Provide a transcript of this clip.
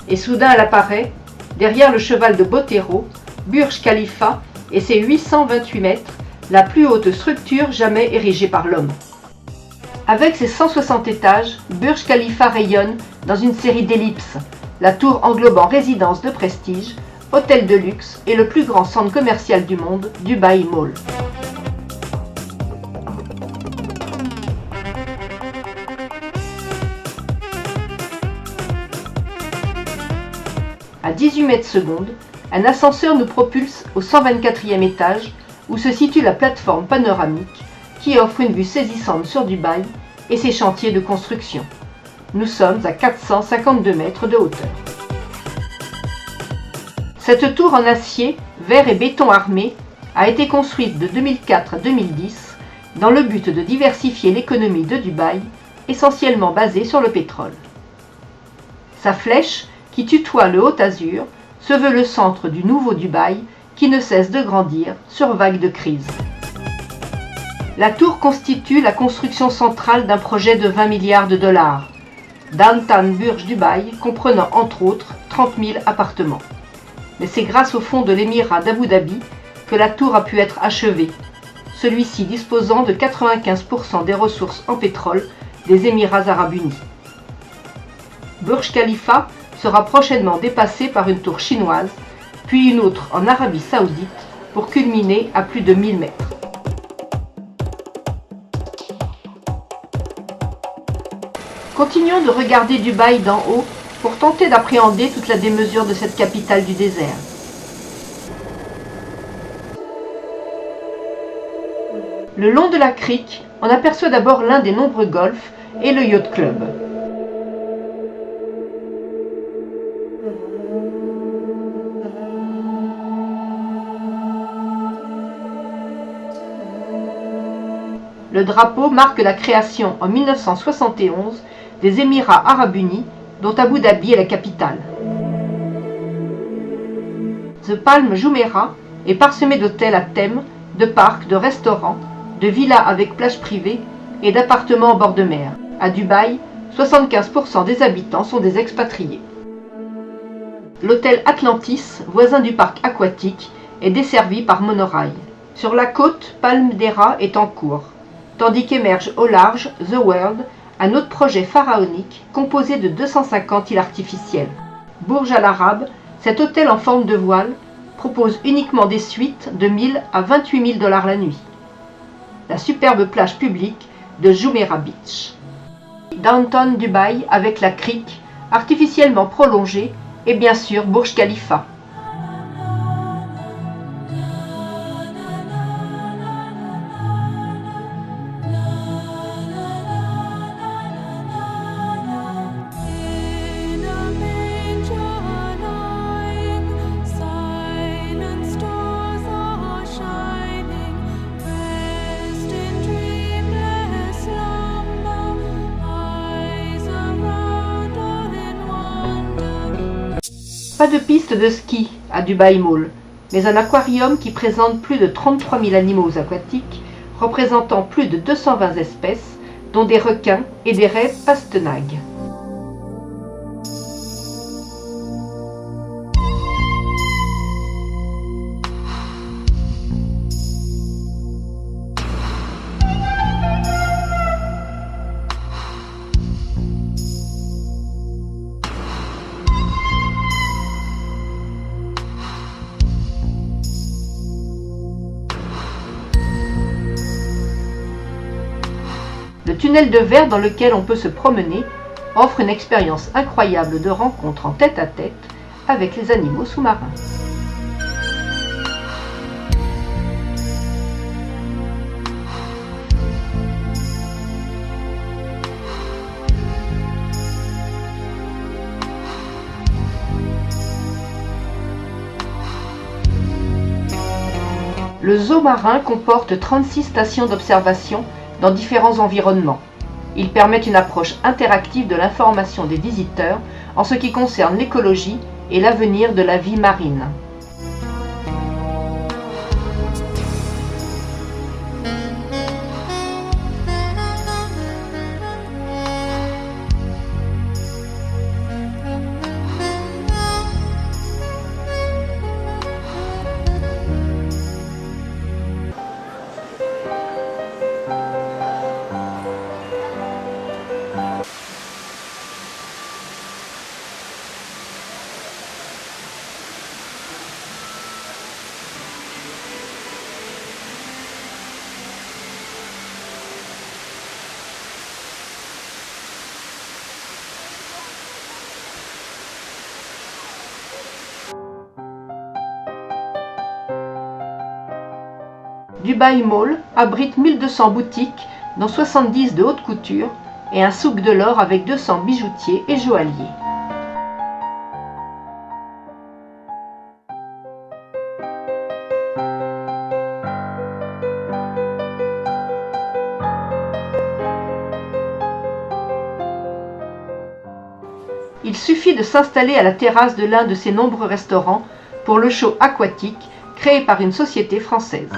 Et soudain elle apparaît, derrière le cheval de Botero, Burj Khalifa et ses 828 mètres, la plus haute structure jamais érigée par l'homme. Avec ses 160 étages, Burj Khalifa rayonne dans une série d'ellipses, la tour englobant résidence de prestige, hôtel de luxe et le plus grand centre commercial du monde, Dubai Mall. À 18 mètres secondes, un ascenseur nous propulse au 124e étage où se situe la plateforme panoramique qui offre une vue saisissante sur Dubaï et ses chantiers de construction. Nous sommes à 452 mètres de hauteur. Cette tour en acier, verre et béton armé a été construite de 2004 à 2010 dans le but de diversifier l'économie de Dubaï, essentiellement basée sur le pétrole. Sa flèche, qui tutoie le Haut-Azur, se veut le centre du nouveau Dubaï qui ne cesse de grandir sur vague de crise. La tour constitue la construction centrale d'un projet de 20 milliards de dollars, Downtown Burj Dubaï comprenant entre autres 30 000 appartements. Mais c'est grâce au fonds de l'émirat d'Abu Dhabi que la tour a pu être achevée, celui-ci disposant de 95% des ressources en pétrole des Émirats arabes unis. Burj Khalifa sera prochainement dépassé par une tour chinoise, puis une autre en Arabie Saoudite, pour culminer à plus de 1000 mètres. Continuons de regarder Dubaï d'en haut pour tenter d'appréhender toute la démesure de cette capitale du désert. Le long de la crique, on aperçoit d'abord l'un des nombreux golfs et le Yacht Club. Le drapeau marque la création en 1971 des Émirats arabes unis, dont Abu Dhabi est la capitale. The Palm Jumeirah est parsemé d'hôtels à thème, de parcs, de restaurants, de villas avec plage privée et d'appartements en bord de mer. À Dubaï, 75% des habitants sont des expatriés. L'hôtel Atlantis, voisin du parc aquatique, est desservi par monorail. Sur la côte, Palm Dera est en cours, tandis qu'émerge au large The World, un autre projet pharaonique composé de 250 îles artificielles. Burj Al Arab, cet hôtel en forme de voile, propose uniquement des suites de 1000 à 28 000 $ la nuit. La superbe plage publique de Jumeirah Beach. Downtown Dubaï avec la crique, artificiellement prolongée, et bien sûr Burj Khalifa. Pas de piste de ski à Dubai Mall, mais un aquarium qui présente plus de 33 000 animaux aquatiques, représentant plus de 220 espèces, dont des requins et des raies pastenagues. Le tunnel de verre dans lequel on peut se promener offre une expérience incroyable de rencontre en tête-à-tête avec les animaux sous-marins. Le zoo marin comporte 36 stations d'observation dans différents environnements. Ils permettent une approche interactive de l'information des visiteurs en ce qui concerne l'écologie et l'avenir de la vie marine. Dubai Mall abrite 1200 boutiques, dont 70 de haute couture, et un souk de l'or avec 200 bijoutiers et joailliers. Il suffit de s'installer à la terrasse de l'un de ces nombreux restaurants pour le show aquatique créé par une société française.